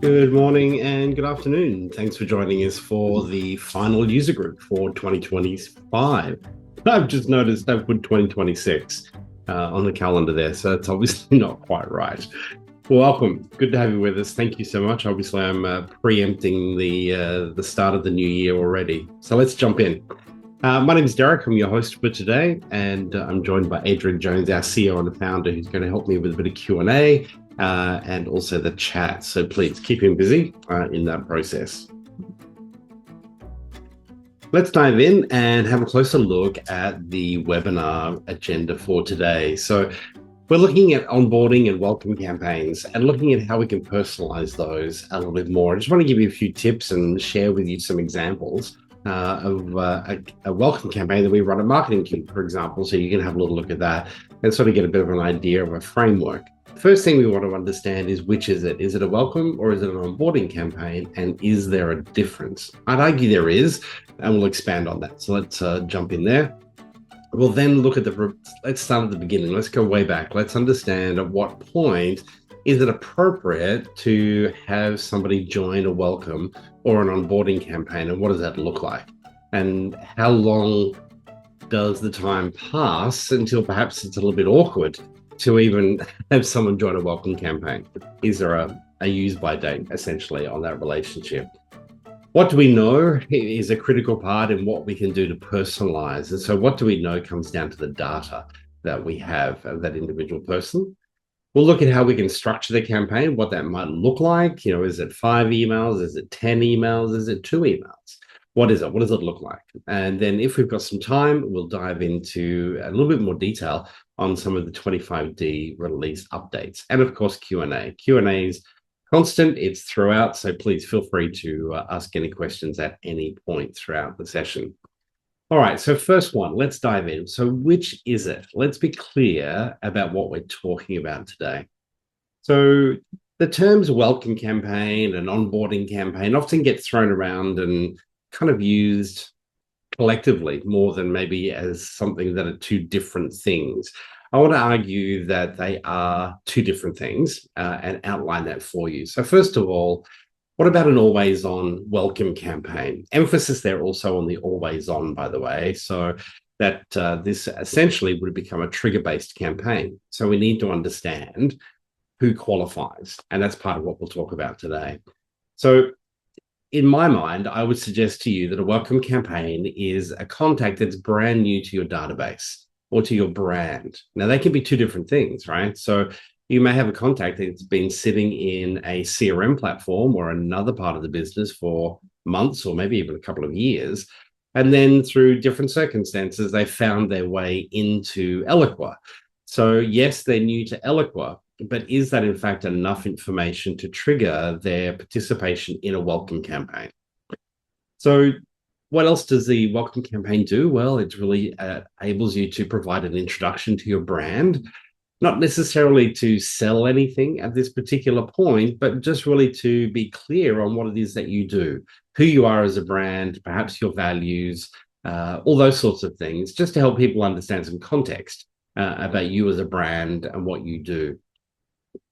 Good morning and good afternoon. Thanks for joining us for the final user group for 2025. I've just noticed I've put 2026 on the calendar there, so it's obviously not quite right. Welcome. Good to have you with us. Thank you so much. Obviously, I'm preempting the start of the new year already. So let's jump in. My name is Derek. I'm your host for today, and I'm joined by Adrian Jones, our CEO and founder, who's going to help me with a bit of Q&A and also the chat. So please keep him busy in that process. Let's dive in and have a closer look at the webinar agenda for today. So we're looking at onboarding and welcome campaigns and looking at how we can personalize those a little bit more. I just want to give you a few tips and share with you some examples of a welcome campaign that we run at Marketing Cube, for example, so you can have a little look at that and sort of get a bit of an idea of a framework. First thing we want to understand is which is it? Is it a welcome or is it an onboarding campaign? And is there a difference? I'd argue there is, and we'll expand on that. So let's jump in there. We'll then look at let's start at the beginning. Let's go way back. Let's understand at what point is it appropriate to have somebody join a welcome or an onboarding campaign, and what does that look like? And how long does the time pass until perhaps it's a little bit awkward to even have someone join a welcome campaign? Is there a use by date essentially on that relationship? What do we know is a critical part in what we can do to personalize. And so what do we know comes down to the data that we have of that individual person. We'll look at how we can structure the campaign, what that might look like. You know, is it 5 emails? Is it 10 emails? Is it 2 emails? What is it? What does it look like? And then if we've got some time, we'll dive into a little bit more detail on some of the 25D release updates. And of course, Q&A. Q&A is constant, it's throughout, so please feel free to ask any questions at any point throughout the session. All right, so first one, let's dive in. So which is it? Let's be clear about what we're talking about today. So the terms welcome campaign and onboarding campaign often get thrown around and kind of used collectively more than maybe as something that are two different things. I want to argue that they are two different things and outline that for you. So first of all, what about an always on welcome campaign? Emphasis there also on the always on, by the way, so that this essentially would become a trigger-based campaign. So we need to understand who qualifies, and that's part of what we'll talk about today. So in my mind, I would suggest to you that a welcome campaign is a contact that's brand new to your database or to your brand. Now, they can be two different things, right? So you may have a contact that's been sitting in a CRM platform or another part of the business for months or maybe even a couple of years. And then through different circumstances, they found their way into Eloqua. So yes, they're new to Eloqua, but is that in fact enough information to trigger their participation in a welcome campaign? So what else does the welcome campaign do? Well, it really enables you to provide an introduction to your brand, not necessarily to sell anything at this particular point, but just really to be clear on what it is that you do, who you are as a brand, perhaps your values, all those sorts of things, just to help people understand some context about you as a brand and what you do.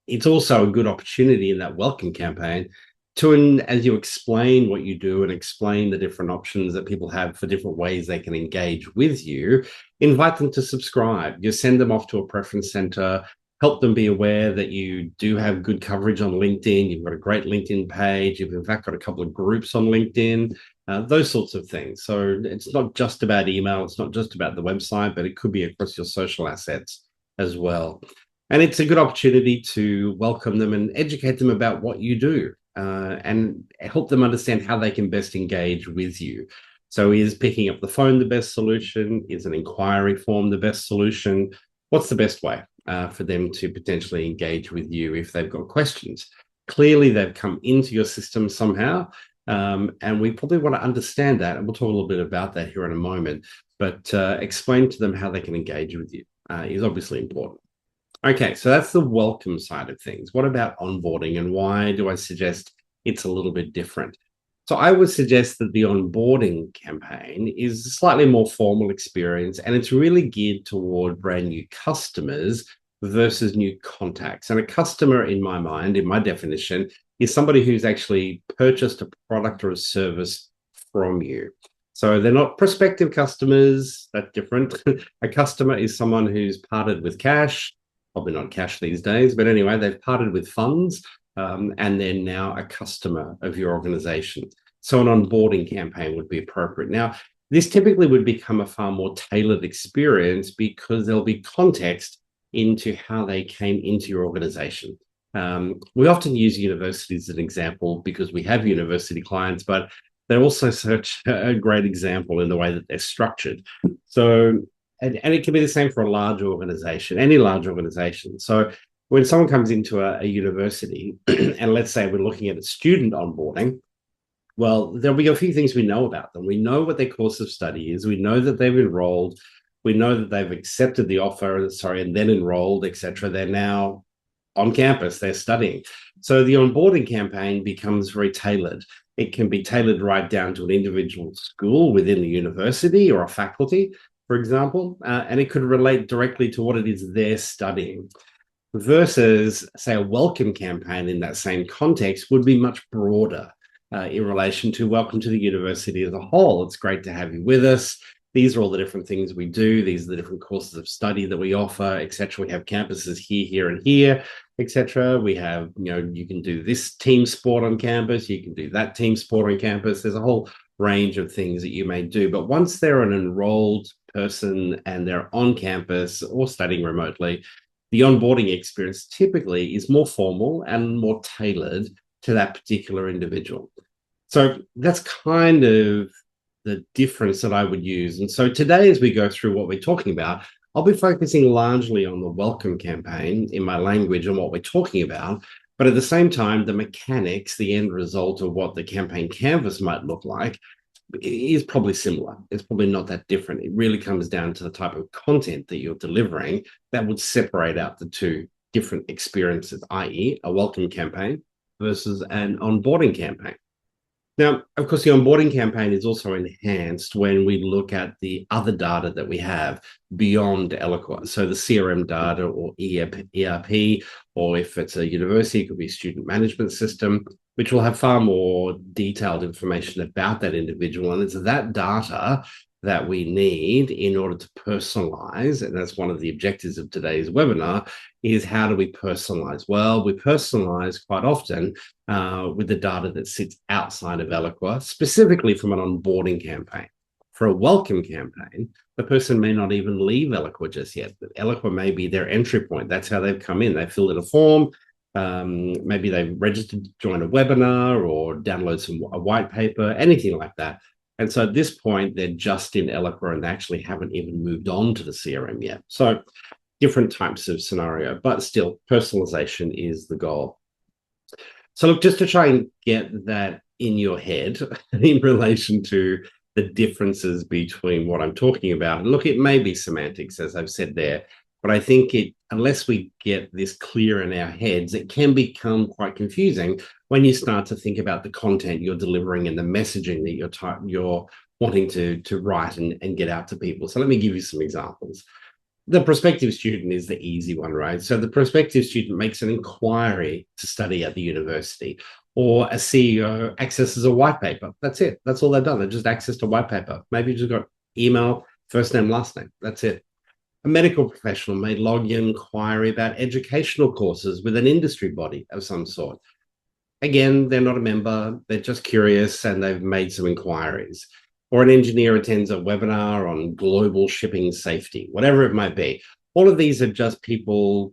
It's also a good opportunity in that welcome campaign to, as you explain what you do and explain the different options that people have for different ways they can engage with you, invite them to subscribe. You send them off to a preference center, help them be aware that you do have good coverage on LinkedIn. You've got a great LinkedIn page. You've in fact got a couple of groups on LinkedIn, those sorts of things. So it's not just about email. It's not just about the website, but it could be across your social assets as well. And it's a good opportunity to welcome them and educate them about what you do. And help them understand how they can best engage with you. So is picking up the phone the best solution? Is an inquiry form the best solution? What's the best way for them to potentially engage with you if they've got questions? Clearly, they've come into your system somehow, and we probably want to understand that, and we'll talk a little bit about that here in a moment, but explain to them how they can engage with you is obviously important. Okay, so that's the welcome side of things. What about onboarding, and why do I suggest it's a little bit different? So I would suggest that the onboarding campaign is a slightly more formal experience, and it's really geared toward brand new customers versus new contacts. And a customer, in my mind, in my definition, is somebody who's actually purchased a product or a service from you. So they're not prospective customers, that's different. A customer is someone who's parted with cash, probably not cash these days, but anyway, they've parted with funds, and they're now a customer of your organization. So an onboarding campaign would be appropriate. Now, this typically would become a far more tailored experience because there'll be context into how they came into your organization. We often use universities as an example because we have university clients, but they're also such a great example in the way that they're structured. So, and it can be the same for a large organization, any large organization. So when someone comes into a university, and let's say we're looking at a student onboarding, well, there'll be a few things we know about them. We know what their course of study is. We know that they've enrolled. We know that they've accepted the offer, and then enrolled, etc. They're now on campus, they're studying. So the onboarding campaign becomes very tailored. It can be tailored right down to an individual school within the university or a faculty, for example, and it could relate directly to what it is they're studying. Versus, say, a welcome campaign in that same context would be much broader in relation to welcome to the university as a whole. It's great to have you with us. These are all the different things we do. These are the different courses of study that we offer, etc. We have campuses here, here, and here, etc. We have, you can do this team sport on campus. You can do that team sport on campus. There's a whole range of things that you may do. But once they're an enrolled person and they're on campus or studying remotely, the onboarding experience typically is more formal and more tailored to that particular individual. So that's kind of the difference that I would use. And so today, as we go through what we're talking about, I'll be focusing largely on the welcome campaign in my language and what we're talking about. But at the same time, the mechanics, the end result of what the campaign canvas might look like is probably similar. It's probably not that different. It really comes down to the type of content that you're delivering that would separate out the two different experiences, i.e. a welcome campaign versus an onboarding campaign. Now, of course, the onboarding campaign is also enhanced when we look at the other data that we have beyond Eloqua. So the CRM data or ERP, or if it's a university, it could be a student management system, which will have far more detailed information about that individual. And it's that data that we need in order to personalize. And that's one of the objectives of today's webinar, is how do we personalize? Well, we personalize quite often with the data that sits outside of Eloqua, specifically from an onboarding campaign. For a welcome campaign, the person may not even leave Eloqua just yet, but Eloqua may be their entry point. That's how they've come in. They filled in a form. Maybe they've registered to join a webinar or download a white paper, anything like that. And so at this point, they're just in Eloqua and they actually haven't even moved on to the CRM yet. So different types of scenario, but still personalization is the goal. So look, just to try and get that in your head in relation to the differences between what I'm talking about. And look, it may be semantics, as I've said there, but I think unless we get this clear in our heads, it can become quite confusing when you start to think about the content you're delivering and the messaging that you're wanting to write and get out to people. So let me give you some examples. The prospective student is the easy one, right? So the prospective student makes an inquiry to study at the university, or a CEO accesses a white paper. That's it. That's all they've done. They've just accessed a white paper. Maybe you just got email, first name, last name. That's it. A medical professional may log an inquiry about educational courses with an industry body of some sort. Again, they're not a member. They're just curious and they've made some inquiries. Or an engineer attends a webinar on global shipping safety, whatever it might be. All of these are just people,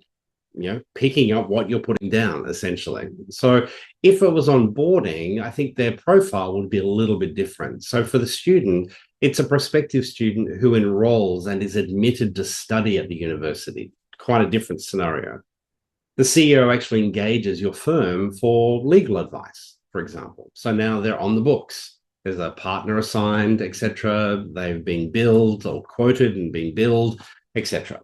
picking up what you're putting down, essentially. So if it was onboarding, I think their profile would be a little bit different. So for the student, it's a prospective student who enrolls and is admitted to study at the university. Quite a different scenario. The CEO actually engages your firm for legal advice, for example. So now they're on the books. There's a partner assigned, etc. They've been billed or quoted and been billed, etc.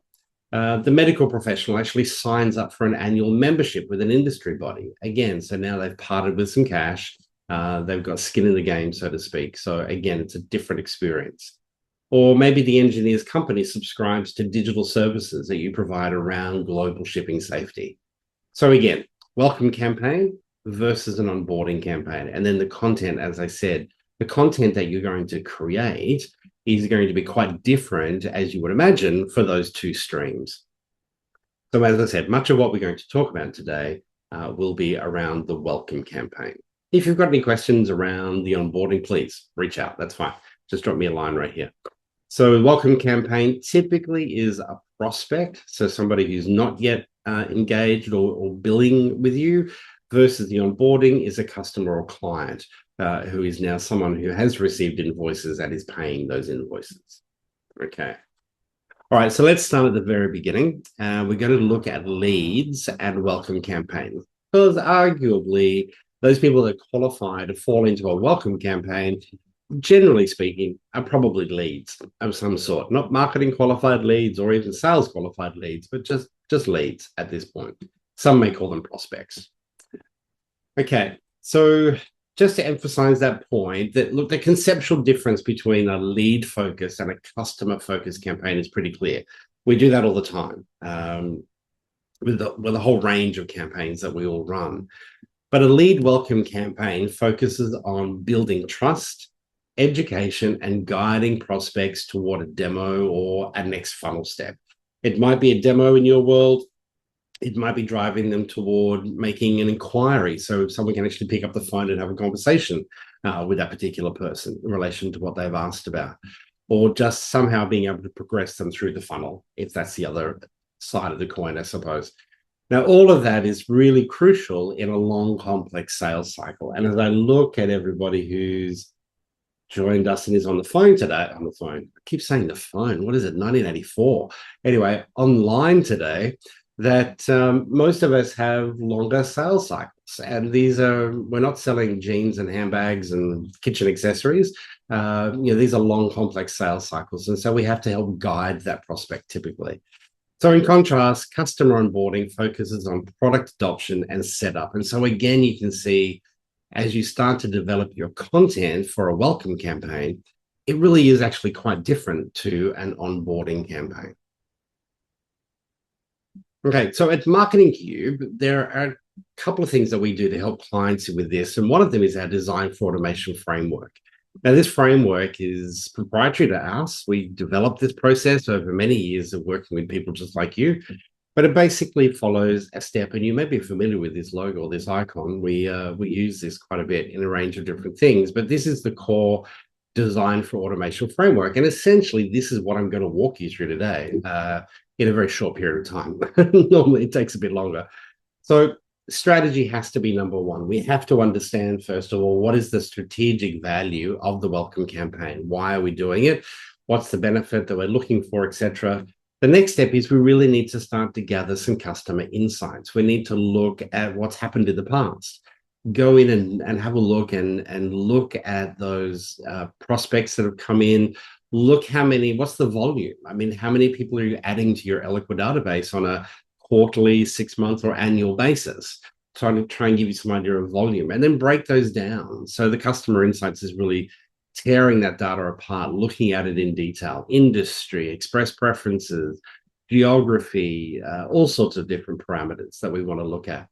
The medical professional actually signs up for an annual membership with an industry body. Again, so now they've parted with some cash. They've got skin in the game, so to speak. So again, it's a different experience. Or maybe the engineer's company subscribes to digital services that you provide around global shipping safety. So again, welcome campaign, versus an onboarding campaign. And then the content, as I said, the content that you're going to create is going to be quite different, as you would imagine, for those two streams. So as I said, much of what we're going to talk about today will be around the welcome campaign. If you've got any questions around the onboarding, please reach out. That's fine. Just drop me a line right here. So welcome campaign typically is a prospect, so somebody who's not yet engaged or billing with you, versus the onboarding is a customer or client who is now someone who has received invoices and is paying those invoices. Okay. All right, so let's start at the very beginning. We're going to look at leads and welcome campaigns, because arguably those people that qualify to fall into a welcome campaign, generally speaking, are probably leads of some sort, not marketing qualified leads or even sales qualified leads, but just leads at this point. Some may call them prospects. Okay, so just to emphasize that point, that look, the conceptual difference between a lead focus and a customer focused campaign is pretty clear. We do that all the time with a whole range of campaigns that we all run. But a lead welcome campaign focuses on building trust, education, and guiding prospects toward a demo or a next funnel step. It might be a demo in your world. It might be driving them toward making an inquiry, so someone can actually pick up the phone and have a conversation with that particular person in relation to what they've asked about, or just somehow being able to progress them through the funnel, if that's the other side of the coin, I suppose. Now, all of that is really crucial in a long, complex sales cycle. And as I look at everybody who's joined us and is on the phone today, on the phone, I keep saying the phone, what is it, 1984? Anyway, online today, that most of us have longer sales cycles. And we're not selling jeans and handbags and kitchen accessories. These are long, complex sales cycles. And so we have to help guide that prospect typically. So in contrast, customer onboarding focuses on product adoption and setup. And so again, you can see as you start to develop your content for a welcome campaign, it really is actually quite different to an onboarding campaign. Okay, so at Marketing Cube, there are a couple of things that we do to help clients with this. And one of them is our design for automation framework. Now, this framework is proprietary to us. We developed this process over many years of working with people just like you, but it basically follows a step, and you may be familiar with this logo or this icon. We use this quite a bit in a range of different things, but this is the core design for automation framework. And essentially, this is what I'm going to walk you through today in a very short period of time. Normally, it takes a bit longer. So strategy has to be number one. We have to understand, first of all, what is the strategic value of the welcome campaign? Why are we doing it? What's the benefit that we're looking for, etc.? The next step is we really need to start to gather some customer insights. We need to look at what's happened in the past. Go in and have a look and look at those prospects that have come in. Look what's the volume? I mean, how many people are you adding to your Eloqua database on a quarterly, 6-month, or annual basis? Trying to try and give you some idea of volume, and then break those down. So the customer insights is really tearing that data apart, looking at it in detail, industry, express preferences, geography, all sorts of different parameters that we want to look at.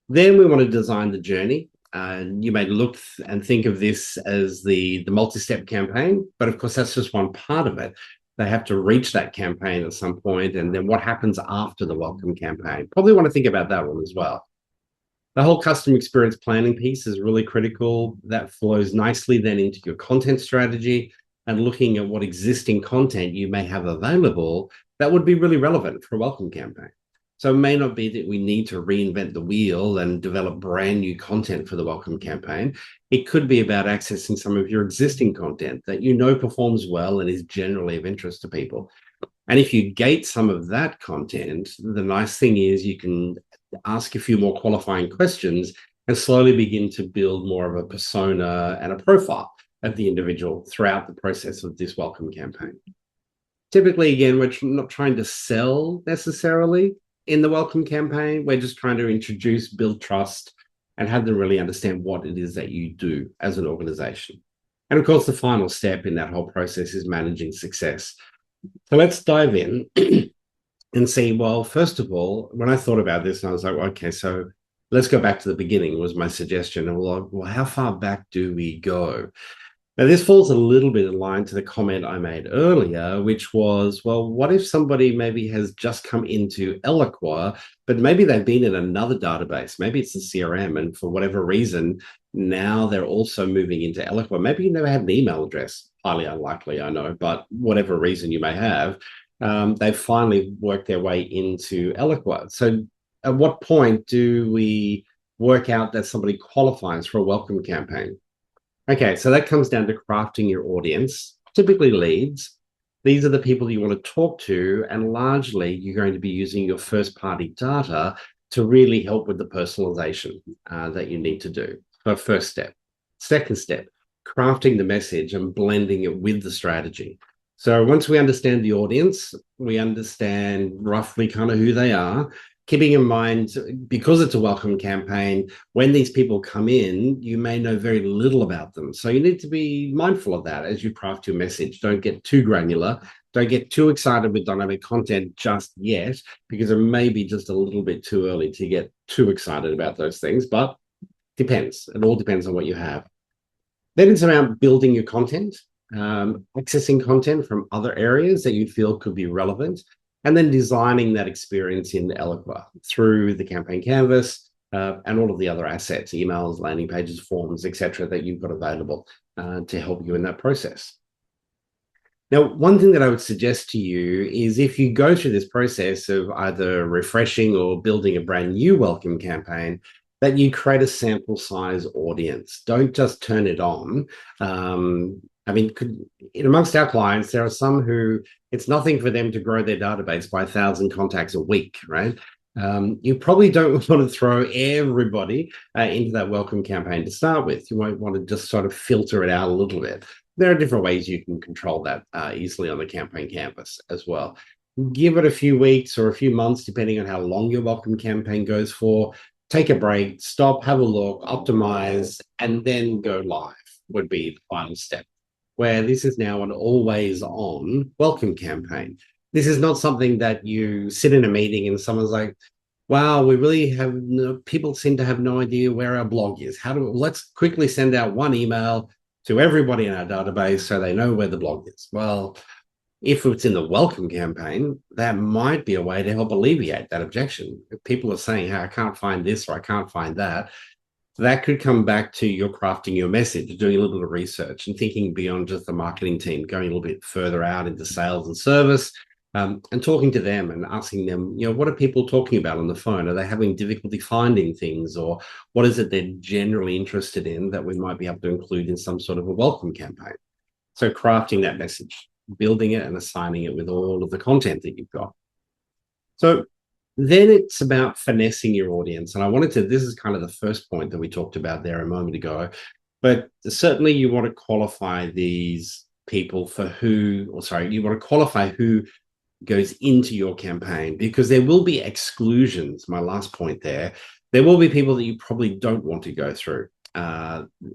Then we want to design the journey. You may look and think of this as the multi-step campaign, but of course, that's just one part of it. They have to reach that campaign at some point, and then what happens after the welcome campaign? Probably want to think about that one as well. The whole customer experience planning piece is really critical. That flows nicely then into your content strategy and looking at what existing content you may have available that would be really relevant for a welcome campaign. So it may not be that we need to reinvent the wheel and develop brand new content for the welcome campaign. It could be about accessing some of your existing content that you know performs well and is generally of interest to people. And if you gate some of that content, the nice thing is you can ask a few more qualifying questions and slowly begin to build more of a persona and a profile of the individual throughout the process of this welcome campaign. Typically, again, we're not trying to sell necessarily in the welcome campaign. We're just trying to introduce, build trust, and have them really understand what it is that you do as an organization. And of course, the final step in that whole process is managing success. So let's dive in and see, well, first of all, when I thought about this, I was like, okay, so let's go back to the beginning was my suggestion. And well, how far back do we go? Now, this falls a little bit in line to the comment I made earlier, which was, well, what if somebody maybe has just come into Eloqua, but maybe they've been in another database? Maybe it's the CRM, and for whatever reason, now they're also moving into Eloqua. Maybe you never had an email address. Highly unlikely, I know, but whatever reason you may have, they've finally worked their way into Eloqua. So at what point do we work out that somebody qualifies for a welcome campaign? Okay, so that comes down to crafting your audience, typically leads. These are the people you want to talk to, and largely you're going to be using your first-party data to really help with the personalization that you need to do. So first step. Second step, crafting the message and blending it with the strategy. So once we understand the audience, we understand roughly kind of who they are, keeping in mind, because it's a welcome campaign, when these people come in, you may know very little about them. So you need to be mindful of that as you craft your message. Don't get too granular. Don't get too excited with dynamic content just yet, because it may be just a little bit too early to get too excited about those things, but depends. It all depends on what you have. Then it's around building your content, accessing content from other areas that you feel could be relevant, and then designing that experience in Eloqua through the campaign canvas and all of the other assets, emails, landing pages, forms, etc., that you've got available to help you in that process. Now, one thing that I would suggest to you is if you go through this process of either refreshing or building a brand new welcome campaign, that you create a sample size audience. Don't just turn it on. I mean, amongst our clients, there are some who it's nothing for them to grow their database by 1,000 contacts a week, right? You probably don't want to throw everybody into that welcome campaign to start with. You might want to just sort of filter it out a little bit. There are different ways you can control that easily on the campaign canvas as well. Give it a few weeks or a few months, depending on how long your welcome campaign goes for. Take a break, stop, have a look, optimize, and then go live would be the final step, where this is now an always on welcome campaign. This is not something that you sit in a meeting and someone's like, wow, we really have people seem to have no idea where our blog is. Let's quickly send out one email to everybody in our database so they know where the blog is. Well, if it's in the welcome campaign, that might be a way to help alleviate that objection. If people are saying, hey, I can't find this or I can't find that, that could come back to your crafting your message, doing a little bit of research and thinking beyond just the marketing team, going a little bit further out into sales and service, and talking to them and asking them, what are people talking about on the phone? Are they having difficulty finding things, or what is it they're generally interested in that we might be able to include in some sort of a welcome campaign? So crafting that message, building it and assigning it with all of the content that you've got. So then it's about finessing your audience. And this is kind of the first point that we talked about there a moment ago, but certainly you want to qualify these people you want to qualify who goes into your campaign, because there will be exclusions. My last point there will be people that you probably don't want to go through.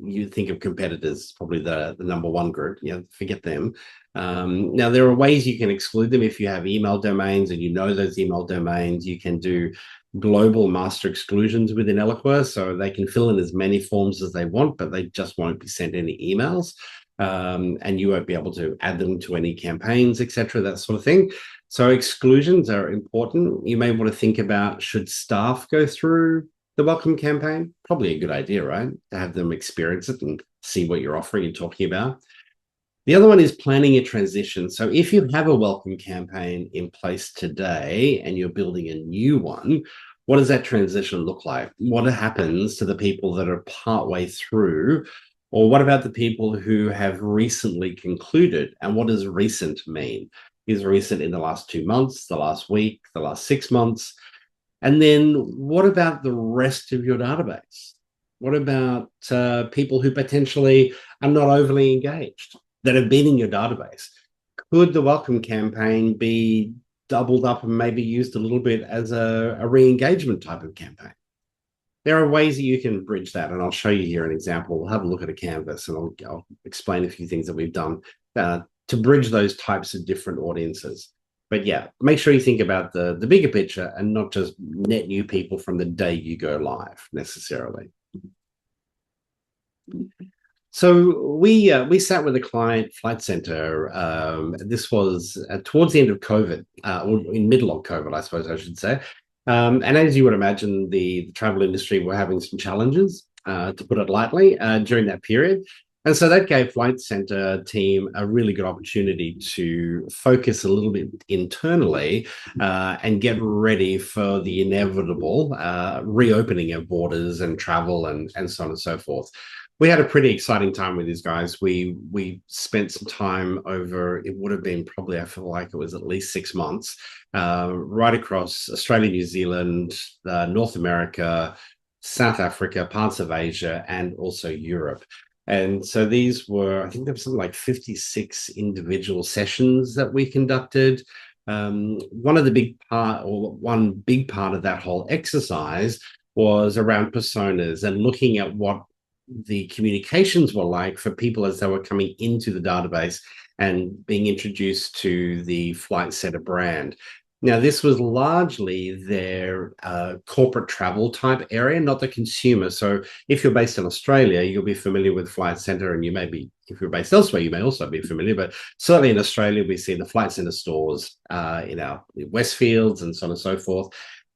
You think of competitors, probably the number one group, forget them. Now, there are ways you can exclude them. If you have email domains and you know those email domains, you can do global master exclusions within Eloqua, so they can fill in as many forms as they want, but they just won't be sent any emails. And you won't be able to add them to any campaigns, etc., that sort of thing. So exclusions are important. You may want to think about, should staff go through the welcome campaign? Probably a good idea, right? To have them experience it and see what you're offering and talking about. The other one is planning a transition. So if you have a welcome campaign in place today and you're building a new one, what does that transition look like? What happens to the people that are partway through? Or what about the people who have recently concluded? And what does recent mean? Is recent in the last 2 months, the last week, the last 6 months? And then what about the rest of your database? What about people who potentially are not overly engaged, that have been in your database? Could the welcome campaign be doubled up and maybe used a little bit as a re-engagement type of campaign? There are ways that you can bridge that, and I'll show you here an example. We'll have a look at a canvas and I'll explain a few things that we've done to bridge those types of different audiences. But yeah, make sure you think about the bigger picture and not just net new people from the day you go live necessarily. So we sat with a client, Flight Center. This was towards the end of COVID, or in middle of COVID, I suppose I should say. And as you would imagine, the travel industry were having some challenges, to put it lightly, during that period. And so that gave Flight Center team a really good opportunity to focus a little bit internally, and get ready for the inevitable reopening of borders and travel and so on and so forth. We had a pretty exciting time with these guys. We spent some time over, it would have been probably, I feel like it was at least 6 months, right across Australia, New Zealand, North America, South Africa, parts of Asia, and also Europe. And so these were, I think there was something like 56 individual sessions that we conducted. One of the big part, or one big part of that whole exercise was around personas and looking at what the communications were like for people as they were coming into the database and being introduced to the Flight Centre brand. Now, this was largely their corporate travel type area, not the consumer. So if you're based in Australia, you'll be familiar with Flight Centre, and you may be, if you're based elsewhere, you may also be familiar. But certainly in Australia, we see the Flight Centre stores in our Westfields and so on and so forth.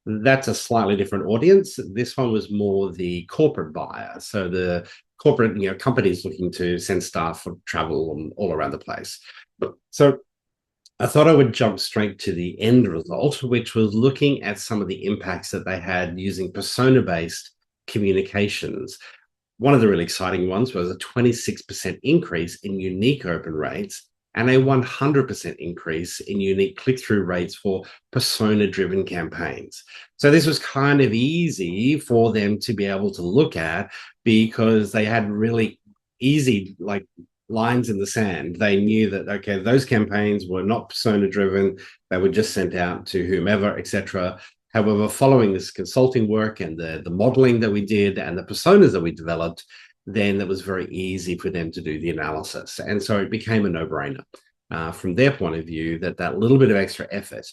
That's a slightly different audience. This one was more the corporate buyer. So the corporate, companies looking to send staff for travel all around the place. So I thought I would jump straight to the end result, which was looking at some of the impacts that they had using persona-based communications. One of the really exciting ones was a 26% increase in unique open rates and a 100% increase in unique click-through rates for persona-driven campaigns. So this was kind of easy for them to be able to look at because they had really easy lines in the sand. They knew that, okay, those campaigns were not persona-driven. They were just sent out to whomever, etc. However, following this consulting work and the modeling that we did and the personas that we developed, then it was very easy for them to do the analysis. And so it became a no-brainer from their point of view that little bit of extra effort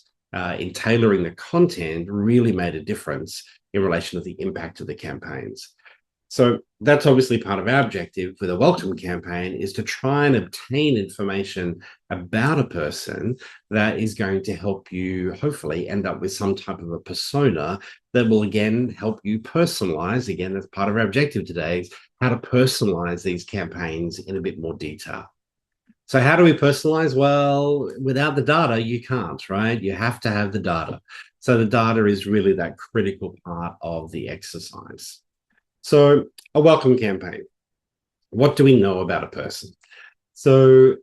in tailoring the content really made a difference in relation to the impact of the campaigns. So that's obviously part of our objective with a welcome campaign, is to try and obtain information about a person that is going to help you hopefully end up with some type of a persona that will again help you personalize. Again, that's part of our objective today, is how to personalize these campaigns in a bit more detail. So how do we personalize? Well, without the data, you can't, right? You have to have the data. So the data is really that critical part of the exercise. So a welcome campaign. What do we know about a person? So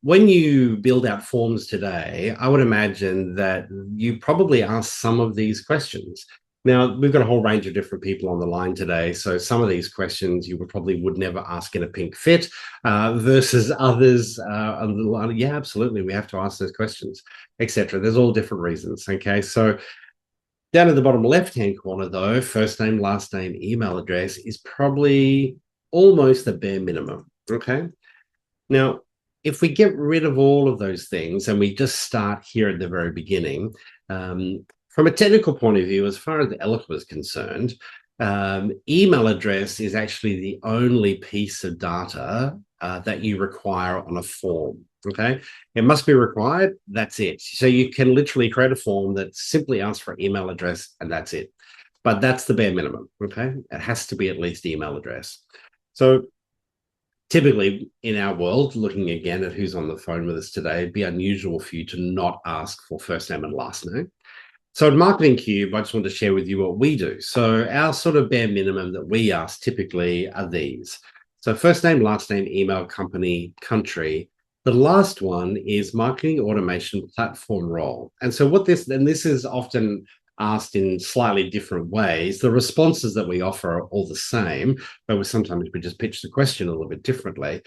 when you build out forms today, I would imagine that you probably ask some of these questions. Now, we've got a whole range of different people on the line today. So some of these questions you would never ask in a pink fit, versus others on the line. Yeah, absolutely. We have to ask those questions, etc. There's all different reasons. Okay. So down at the bottom left-hand corner, though, first name, last name, email address is probably almost the bare minimum, okay? Now, if we get rid of all of those things and we just start here at the very beginning, from a technical point of view, as far as the Eloqua is concerned, email address is actually the only piece of data that you require on a form. Okay, it must be required. That's it. So you can literally create a form that simply asks for email address, and that's it. But that's the bare minimum. Okay, it has to be at least email address. So typically in our world, looking again at who's on the phone with us today, it'd be unusual for you to not ask for first name and last name. So at Marketing Cube, I just want to share with you what we do. So our sort of bare minimum that we ask typically are these. So first name, last name, email, company, country. The last one is marketing automation platform role. And so this is often asked in slightly different ways. The responses that we offer are all the same, but sometimes we just pitch the question a little bit differently.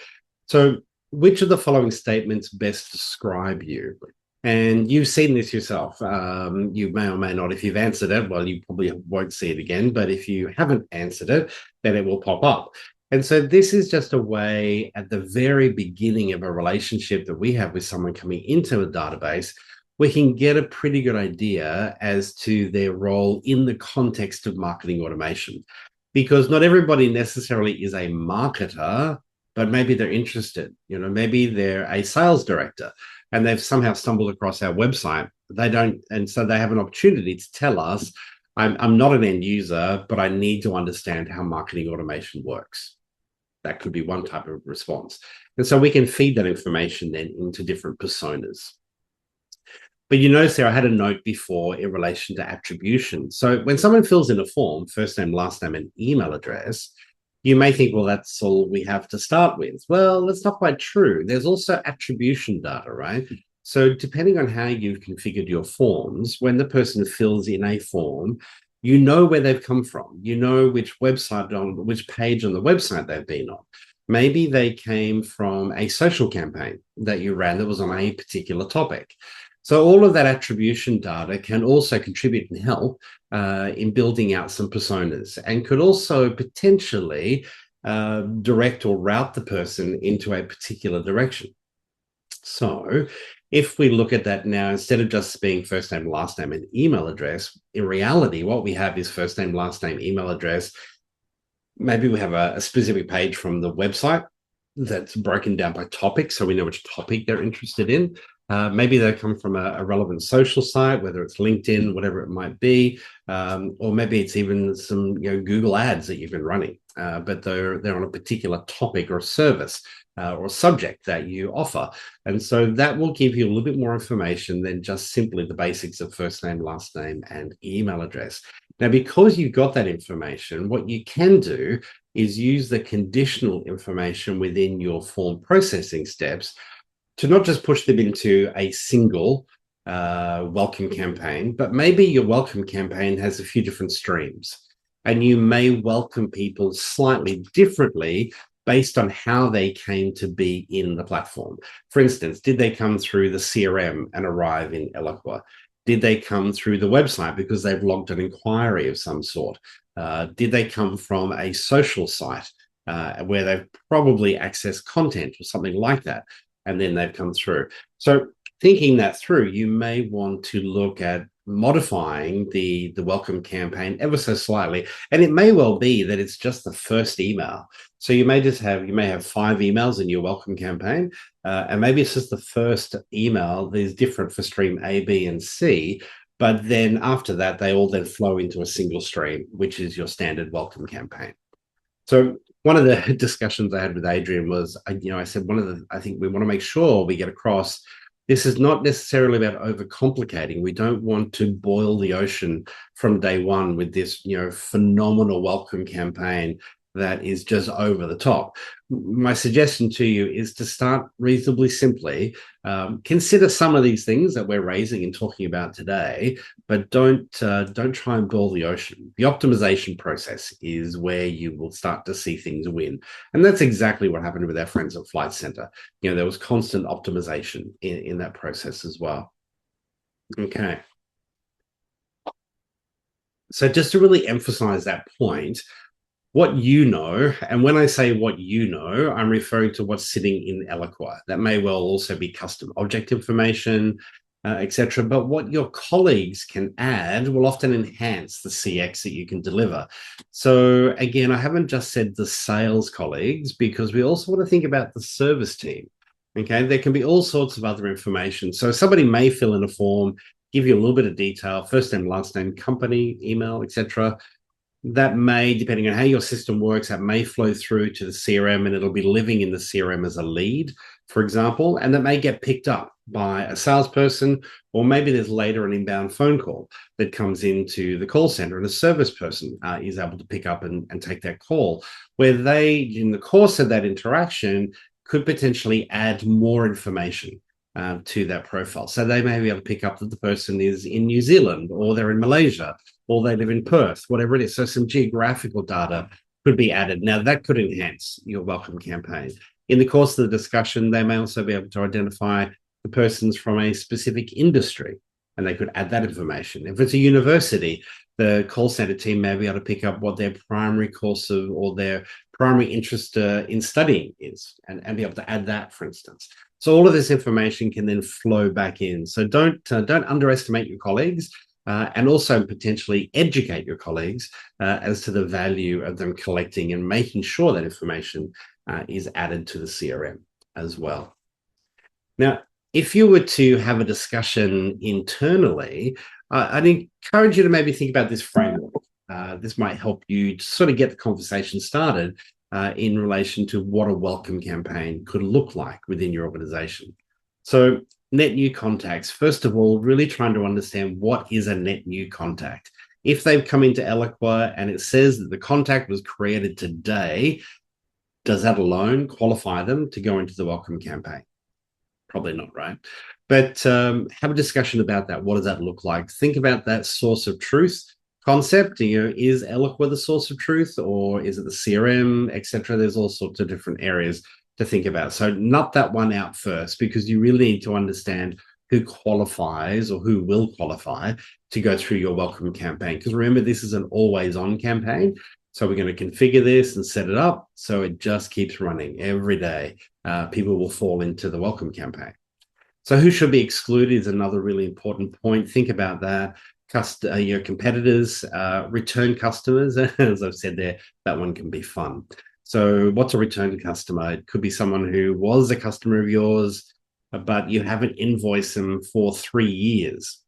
So which of the following statements best describe you? And you've seen this yourself. You may or may not. If you've answered it, well, you probably won't see it again. But if you haven't answered it, then it will pop up. And so this is just a way at the very beginning of a relationship that we have with someone coming into a database, we can get a pretty good idea as to their role in the context of marketing automation. Because not everybody necessarily is a marketer, but maybe they're interested. Maybe they're a sales director and they've somehow stumbled across our website. They don't, and so they have an opportunity to tell us, I'm not an end user, but I need to understand how marketing automation works. That could be one type of response. And so we can feed that information then into different personas. But Sarah, I had a note before in relation to attribution. So when someone fills in a form, first name, last name, and email address, you may think, well, that's all we have to start with. Well, that's not quite true. There's also attribution data, right? So depending on how you've configured your forms, when the person fills in a form, you know where they've come from. You know which website on which page on the website they've been on. Maybe they came from a social campaign that you ran that was on a particular topic. So all of that attribution data can also contribute and help in building out some personas, and could also potentially direct or route the person into a particular direction. So if we look at that now, instead of just being first name, last name, and email address, in reality, what we have is first name, last name, email address. Maybe we have a specific page from the website that's broken down by topic, so we know which topic they're interested in. Maybe they come from a relevant social site, whether it's LinkedIn, whatever it might be, or maybe it's even some Google ads that you've been running, but they're on a particular topic or service or subject that you offer. And so that will give you a little bit more information than just simply the basics of first name, last name, and email address. Now, because you've got that information, what you can do is use the conditional information within your form processing steps to not just push them into a single welcome campaign, but maybe your welcome campaign has a few different streams, and you may welcome people slightly differently based on how they came to be in the platform. For instance, did they come through the CRM and arrive in Eloqua? Did they come through the website because they've logged an inquiry of some sort? Did they come from a social site where they've probably accessed content or something like that, and then they've come through? So thinking that through, you may want to look at modifying the welcome campaign ever so slightly. And it may well be that it's just the first email. So you may have 5 emails in your welcome campaign, and maybe it's just the first email that is different for stream A, B, and C. But then after that, they all then flow into a single stream, which is your standard welcome campaign. So one of the discussions I had with Adrian was, I said, I think we want to make sure we get across, this is not necessarily about overcomplicating. We don't want to boil the ocean from day one with this, phenomenal welcome campaign that is just over the top. My suggestion to you is to start reasonably simply. Consider some of these things that we're raising and talking about today, but don't try and boil the ocean. The optimization process is where you will start to see things win, and that's exactly what happened with our friends at Flight Centre. There was constant optimization in that process as well. Okay. So just to really emphasize that point, what and when I say what I'm referring to what's sitting in Eloqua. That may well also be custom object information, etc. But what your colleagues can add will often enhance the CX that you can deliver. So again, I haven't just said the sales colleagues, because we also want to think about the service team. Okay, there can be all sorts of other information. So somebody may fill in a form, give you a little bit of detail, first name, last name, company, email, etc. That may, depending on how your system works, that may flow through to the CRM, and it'll be living in the CRM as a lead, for example, and that may get picked up by a salesperson, or maybe there's later an inbound phone call that comes into the call center, and a service person is able to pick up and take that call, where they, in the course of that interaction, could potentially add more information to that profile. So they may be able to pick up that the person is in New Zealand, or they're in Malaysia, or they live in Perth, whatever it is. So some geographical data could be added. Now, that could enhance your welcome campaign. In the course of the discussion, they may also be able to identify the persons from a specific industry, and they could add that information. If it's a university, the call center team may be able to pick up what their primary course or their primary interest in studying is, and be able to add that, for instance. So all of this information can then flow back in. So don't underestimate your colleagues, and also potentially educate your colleagues as to the value of them collecting and making sure that information is added to the CRM as well. Now, if you were to have a discussion internally, I'd encourage you to maybe think about this framework. This might help you to sort of get the conversation started in relation to what a welcome campaign could look like within your organization. So, net new contacts. First of all, really trying to understand what is a net new contact. If they've come into Eloqua and it says that the contact was created today, does that alone qualify them to go into the welcome campaign? Probably not, right? But have a discussion about that. What does that look like? Think about that source of truth concept. Is Eloqua the source of truth, or is it the CRM, etc.? There's all sorts of different areas to think about. So nut that one out first, because you really need to understand who qualifies or who will qualify to go through your welcome campaign. Because remember, this is an always-on campaign. So we're going to configure this and set it up so it just keeps running every day. People will fall into the welcome campaign. So who should be excluded is another really important point. Think about that. Your competitors, return customers, as I've said there, that one can be fun. So what's a return customer? It could be someone who was a customer of yours, but you haven't invoiced them for 3 years,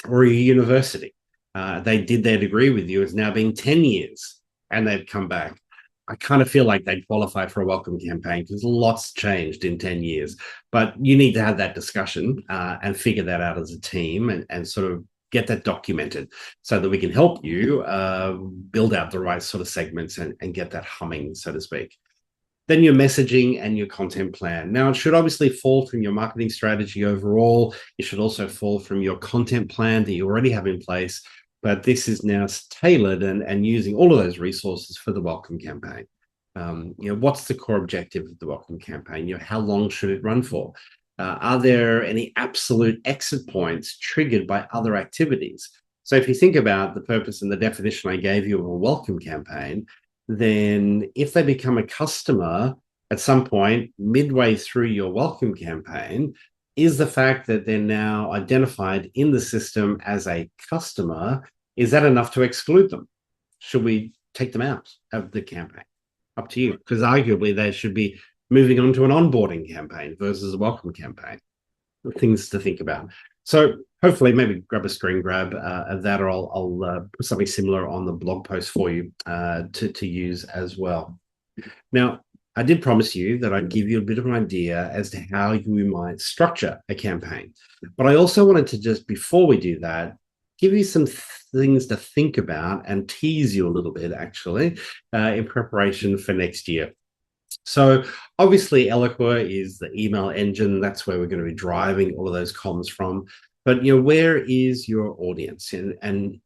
or a university. They did their degree with you. It's now been 10 years and they've come back. I kind of feel like they'd qualify for a welcome campaign because lots changed in 10 years. But you need to have that discussion and figure that out as a team and sort of get that documented so that we can help you build out the right sort of segments and get that humming, so to speak. Then your messaging and your content plan. Now, it should obviously fall from your marketing strategy overall. It should also fall from your content plan that you already have in place. But this is now tailored and using all of those resources for the welcome campaign. What's the core objective of the welcome campaign? How long should it run for? Are there any absolute exit points triggered by other activities? So if you think about the purpose and the definition I gave you of a welcome campaign, then if they become a customer at some point midway through your welcome campaign, is the fact that they're now identified in the system as a customer, is that enough to exclude them? Should we take them out of the campaign? Up to you, because arguably they should be moving on to an onboarding campaign versus a welcome campaign. Things to think about. So hopefully maybe grab a screen grab of that, or I'll put something similar on the blog post for you to use as well. Now, I did promise you that I'd give you a bit of an idea as to how you might structure a campaign. But I also wanted to just, before we do that, give you some things to think about and tease you a little bit, actually, in preparation for next year. So obviously, Eloqua is the email engine. That's where we're going to be driving all of those comms from. But where is your audience, and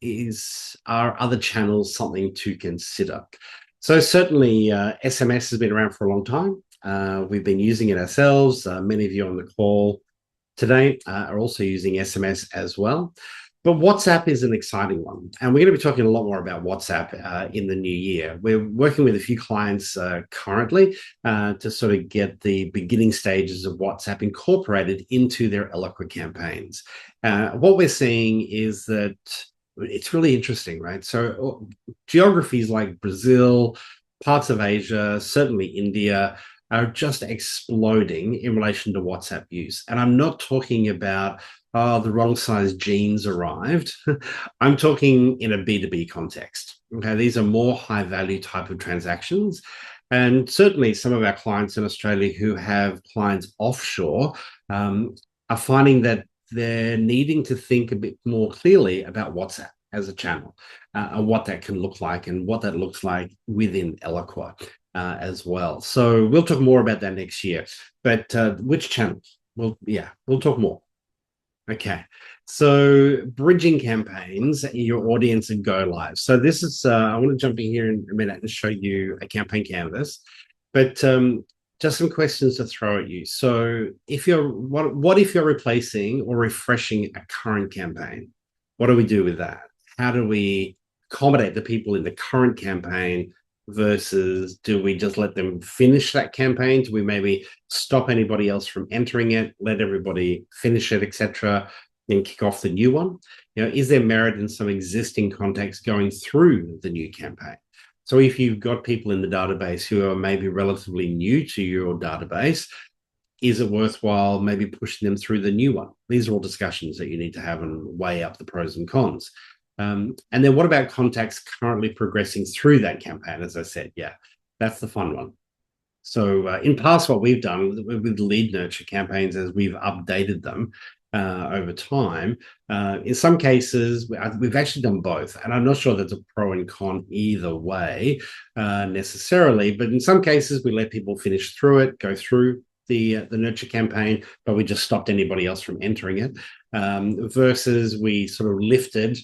are other channels something to consider? So certainly, SMS has been around for a long time. We've been using it ourselves. Many of you on the call today are also using SMS as well. But WhatsApp is an exciting one. And we're going to be talking a lot more about WhatsApp in the new year. We're working with a few clients currently to sort of get the beginning stages of WhatsApp incorporated into their Eloqua campaigns. What we're seeing is that it's really interesting, right? So geographies like Brazil, parts of Asia, certainly India, are just exploding in relation to WhatsApp use. And I'm not talking about, the wrong size jeans arrived. I'm talking in a B2B context. Okay, these are more high value type of transactions. And certainly some of our clients in Australia who have clients offshore are finding that they're needing to think a bit more clearly about WhatsApp as a channel and what that can look like and what that looks like within Eloqua as well. So we'll talk more about that next year. But which channels? Well, yeah, we'll talk more. Okay, so bridging campaigns, your audience and go live. So this is, I want to jump in here in a minute and show you a campaign canvas, but just some questions to throw at you. So if what if you're replacing or refreshing a current campaign? What do we do with that? How do we accommodate the people in the current campaign versus do we just let them finish that campaign? Do we maybe stop anybody else from entering it, let everybody finish it, etc., and kick off the new one? Is there merit in some existing contacts going through the new campaign? So if you've got people in the database who are maybe relatively new to your database, is it worthwhile maybe pushing them through the new one? These are all discussions that you need to have and weigh up the pros and cons. And then what about contacts currently progressing through that campaign? As I said, yeah, that's the fun one. So in past, what we've done with lead nurture campaigns as we've updated them over time, in some cases, we've actually done both. And I'm not sure there's a pro and con either way necessarily, but in some cases, we let people finish through it, go through the nurture campaign, but we just stopped anybody else from entering it, versus we sort of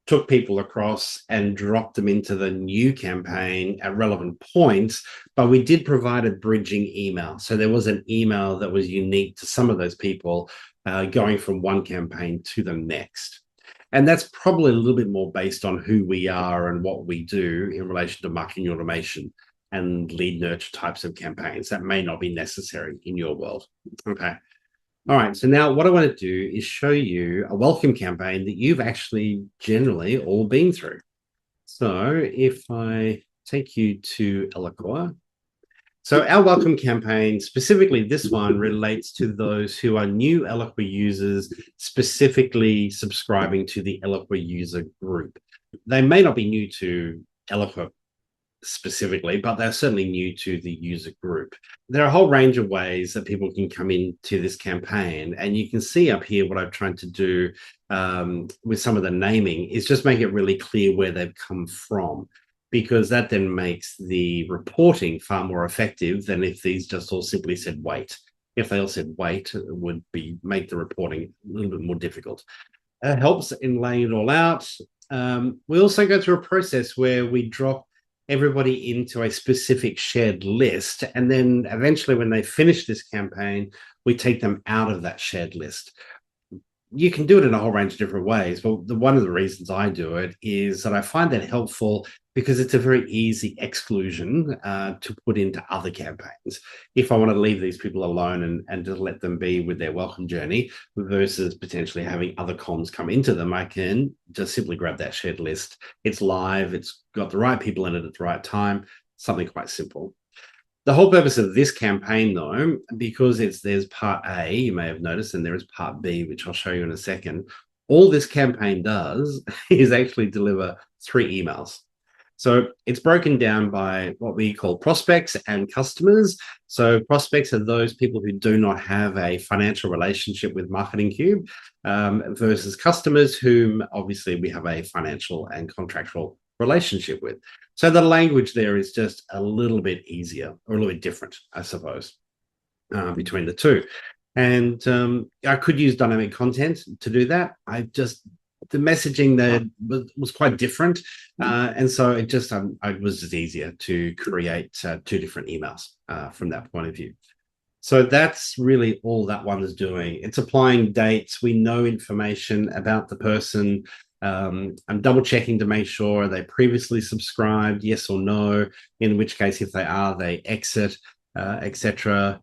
took people across and dropped them into the new campaign at relevant points, but we did provide a bridging email. So there was an email that was unique to some of those people going from one campaign to the next. And that's probably a little bit more based on who we are and what we do in relation to marketing automation and lead nurture types of campaigns. That may not be necessary in your world. Okay. All right, so now what I want to do is show you a welcome campaign that you've actually generally all been through. So if I take you to Eloqua, so our welcome campaign, specifically this one, relates to those who are new Eloqua users, specifically subscribing to the Eloqua user group. They may not be new to Eloqua specifically, but they're certainly new to the user group. There are a whole range of ways that people can come into this campaign, and you can see up here what I've tried to do with some of the naming is just make it really clear where they've come from, because that then makes the reporting far more effective than if these just all simply said wait. If they all said wait, it would make the reporting a little bit more difficult. It helps in laying it all out. We also go through a process where we drop everybody into a specific shared list. And then eventually when they finish this campaign, we take them out of that shared list. You can do it in a whole range of different ways, but one of the reasons I do it is that I find that helpful because it's a very easy exclusion to put into other campaigns. If I want to leave these people alone and just let them be with their welcome journey versus potentially having other comms come into them, I can just simply grab that shared list. It's live, it's got the right people in it at the right time, something quite simple. The whole purpose of this campaign, though, because there's part A, you may have noticed, and there is part B, which I'll show you in a second. All this campaign does is actually deliver 3 emails. So it's broken down by what we call prospects and customers. So prospects are those people who do not have a financial relationship with Marketing Cube, versus customers whom obviously we have a financial and contractual relationship with. So the language there is just a little bit easier or a little bit different, I suppose, between the two. And I could use dynamic content to do that. The messaging there was quite different. And so it was just easier to create 2 different emails from that point of view. So that's really all that one is doing. It's applying dates. We know information about the person. I'm double checking to make sure they previously subscribed, yes or no, in which case if they are, they exit, etc.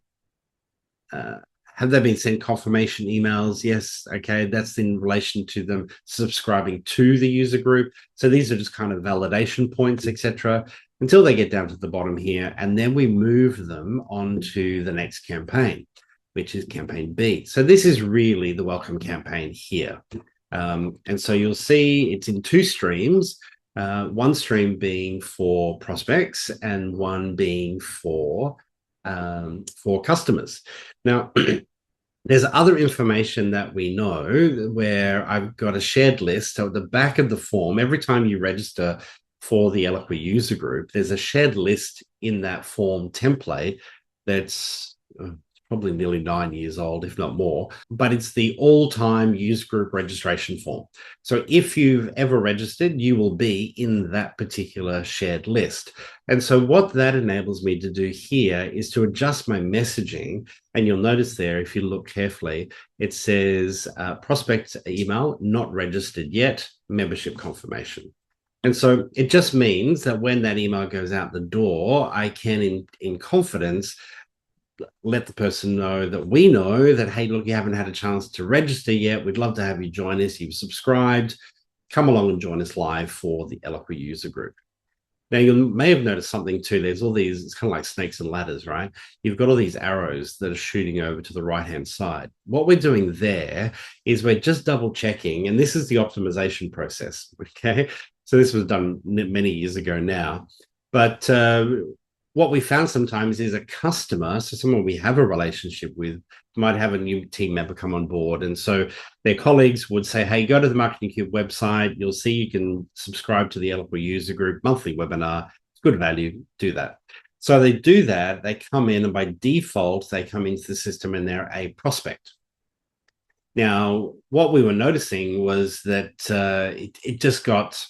Have they been sent confirmation emails? Yes. Okay. That's in relation to them subscribing to the user group. So these are just kind of validation points, etc., until they get down to the bottom here. And then we move them on to the next campaign, which is campaign B. So this is really the welcome campaign here. And so you'll see it's in 2 streams, one stream being for prospects and one being for customers. Now, there's other information that we know where I've got a shared list. So at the back of the form, every time you register for the Eloqua user group, there's a shared list in that form template that's probably nearly 9 years old, if not more, but it's the all-time user group registration form. So if you've ever registered, you will be in that particular shared list. And so what that enables me to do here is to adjust my messaging. And you'll notice there, if you look carefully, it says prospect email, not registered yet, membership confirmation. And so it just means that when that email goes out the door, I can, in confidence, let the person know that we know that, hey, look, you haven't had a chance to register yet. We'd love to have you join us. You've subscribed. Come along and join us live for the Eloqua user group. Now, you may have noticed something too. There's all these, it's kind of like snakes and ladders, right? You've got all these arrows that are shooting over to the right-hand side. What we're doing there is we're just double checking, and this is the optimization process, okay? So this was done many years ago now. But what we found sometimes is a customer, so someone we have a relationship with, might have a new team member come on board. And so their colleagues would say, hey, go to the Marketing Cube website. You'll see you can subscribe to the Eloqua user group monthly webinar. It's good value. Do that. So they do that. They come in, and by default, they come into the system and they're a prospect. Now, what we were noticing was that it just got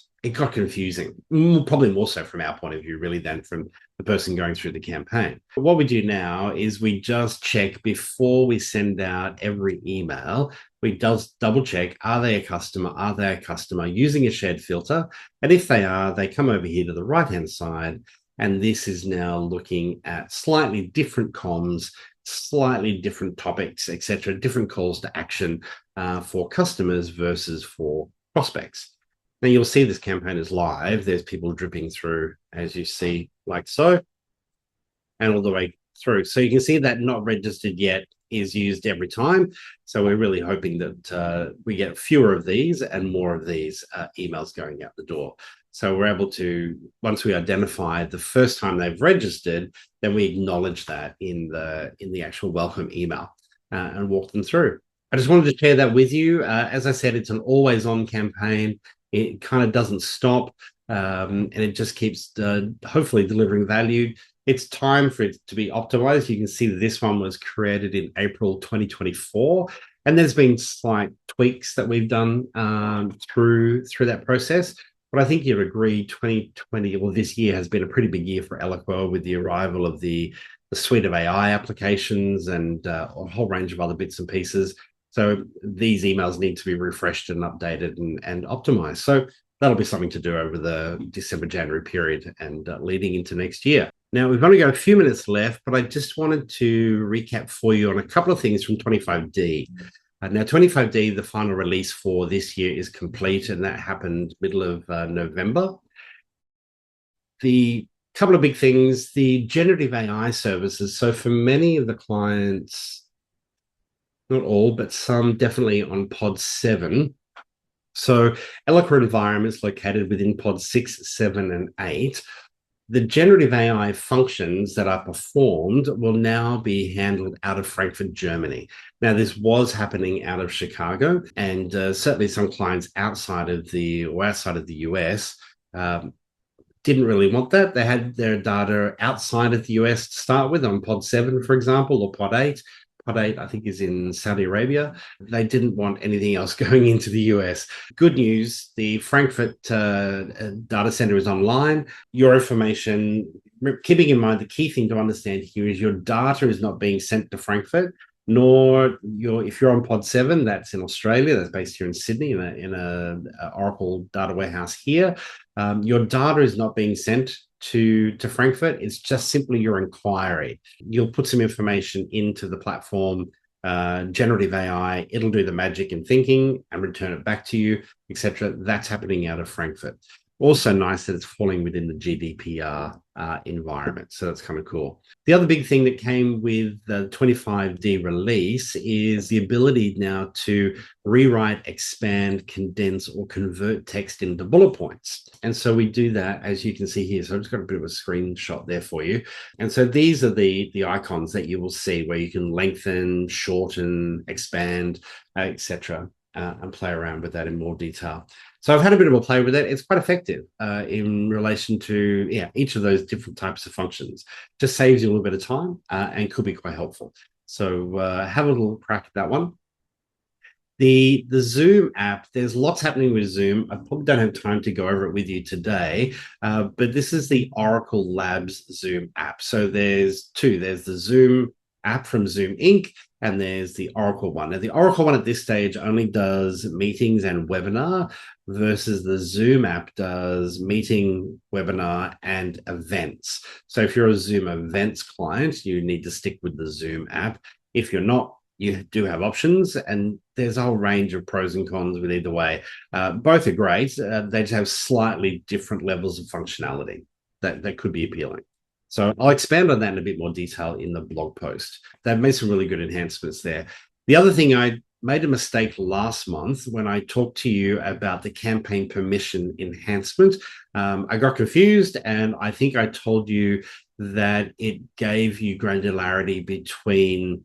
confusing, probably more so from our point of view, really, than from the person going through the campaign. But what we do now is we just check before we send out every email. We just double check, are they a customer? Are they a customer using a shared filter? And if they are, they come over here to the right-hand side. And this is now looking at slightly different comms, slightly different topics, etc., different calls to action for customers versus for prospects. Now you'll see this campaign is live. There's people dripping through, as you see, like so, and all the way through. So you can see that not registered yet is used every time. So we're really hoping that we get fewer of these and more of these emails going out the door. So we're able to, once we identify the first time they've registered, then we acknowledge that in the actual welcome email and walk them through. I just wanted to share that with you. As I said, it's an always-on campaign. It kind of doesn't stop, and it just keeps hopefully delivering value. It's time for it to be optimized. You can see that this one was created in April 2024, and there's been slight tweaks that we've done through that process. But I think you'd agree 2020, well, this year has been a pretty big year for Eloqua with the arrival of the suite of AI applications and a whole range of other bits and pieces. So these emails need to be refreshed and updated and optimized. So that'll be something to do over the December, January period and leading into next year. Now, we've only got a few minutes left, but I just wanted to recap for you on a couple of things from 25D. Now, 25D, the final release for this year is complete, and that happened middle of November. The couple of big things, the generative AI services. So for many of the clients, not all, but some definitely on pod 7. So Eloqua environments located within pod 6, 7, and 8. The generative AI functions that are performed will now be handled out of Frankfurt, Germany. Now, this was happening out of Chicago, and certainly some clients outside of the US didn't really want that. They had their data outside of the US to start with on pod 7, for example, or pod 8. Pod 8, I think, is in Saudi Arabia. They didn't want anything else going into the US. Good news, the Frankfurt data center is online. Your information, keeping in mind the key thing to understand here is your data is not being sent to Frankfurt, nor if you're on pod 7, that's in Australia, that's based here in Sydney in a Oracle data warehouse here. Your data is not being sent to Frankfurt. It's just simply your inquiry. You'll put some information into the platform, generative AI, it'll do the magic in thinking and return it back to you, etc. That's happening out of Frankfurt. Also nice that it's falling within the GDPR environment. So that's kind of cool. The other big thing that came with the 25D release is the ability now to rewrite, expand, condense, or convert text into bullet points. And so we do that, as you can see here. So I've just got a bit of a screenshot there for you. And so these are the icons that you will see where you can lengthen, shorten, expand, etc. And play around with that in more detail. So I've had a bit of a play with it. It's quite effective in relation to each of those different types of functions. Just saves you a little bit of time and could be quite helpful. So have a little crack at that one. The Zoom app, there's lots happening with Zoom. I probably don't have time to go over it with you today, but this is the Oracle Labs Zoom app. So there's two. There's the Zoom app from Zoom Inc. and there's the Oracle one. Now, the Oracle one at this stage only does meetings and webinar, versus the Zoom app does meeting, webinar, and events. So if you're a Zoom events client, you need to stick with the Zoom app. If you're not, you do have options, and there's a whole range of pros and cons with either way. Both are great. They just have slightly different levels of functionality that could be appealing. So I'll expand on that in a bit more detail in the blog post. They've made some really good enhancements there. The other thing, I made a mistake last month when I talked to you about the campaign permission enhancement. I got confused, and I think I told you that it gave you granularity between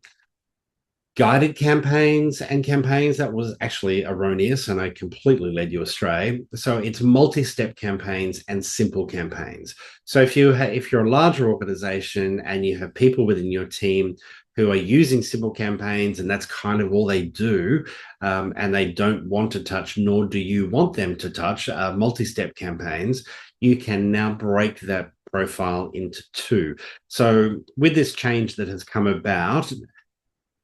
guided campaigns and campaigns. That was actually erroneous, and I completely led you astray. So it's multi-step campaigns and simple campaigns. So if you're a larger organization and you have people within your team who are using simple campaigns, and that's kind of all they do, and they don't want to touch, nor do you want them to touch, multi-step campaigns, you can now break that profile into two. So with this change that has come about,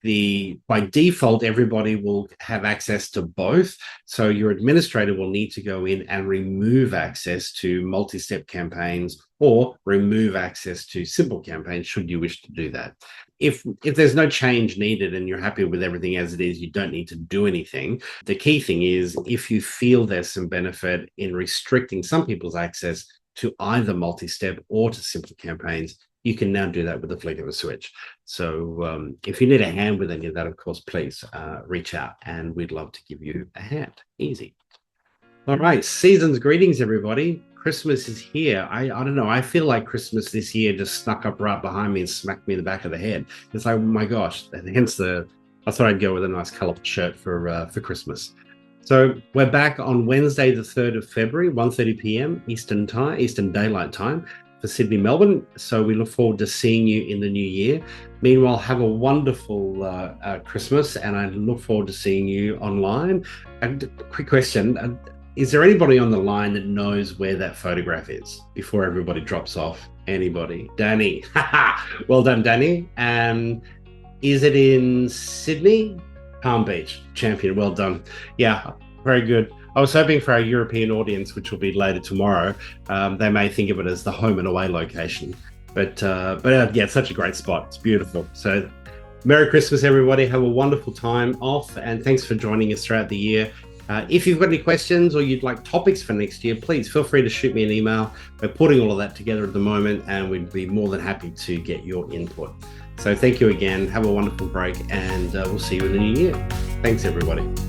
by default, everybody will have access to both. So your administrator will need to go in and remove access to multi-step campaigns or remove access to simple campaigns should you wish to do that. If there's no change needed and you're happy with everything as it is, you don't need to do anything. The key thing is, if you feel there's some benefit in restricting some people's access to either multi-step or to simple campaigns, you can now do that with the flick of a switch. So if you need a hand with any of that, of course, please reach out and we'd love to give you a hand. Easy. All right. Season's greetings, everybody. Christmas is here. I don't know. I feel like Christmas this year just snuck up right behind me and smacked me in the back of the head. It's like, oh my gosh. Hence I thought I'd go with a nice colorful shirt for Christmas. So we're back on Wednesday, the 3rd of February, 1:30 p.m. Eastern Daylight Time for Sydney, Melbourne. So we look forward to seeing you in the new year. Meanwhile, have a wonderful Christmas, and I look forward to seeing you online. And quick question, is there anybody on the line that knows where that photograph is before everybody drops off? Anybody? Danny. Well done, Danny. Is it in Sydney? Palm Beach. Champion. Well done. Yeah, very good. I was hoping for our European audience, which will be later tomorrow, they may think of it as the home and away location. But yeah, it's such a great spot. It's beautiful. So Merry Christmas, everybody. Have a wonderful time off, and thanks for joining us throughout the year. If you've got any questions or you'd like topics for next year, please feel free to shoot me an email. We're putting all of that together at the moment, and we'd be more than happy to get your input. So thank you again. Have a wonderful break, and we'll see you in the new year. Thanks, everybody.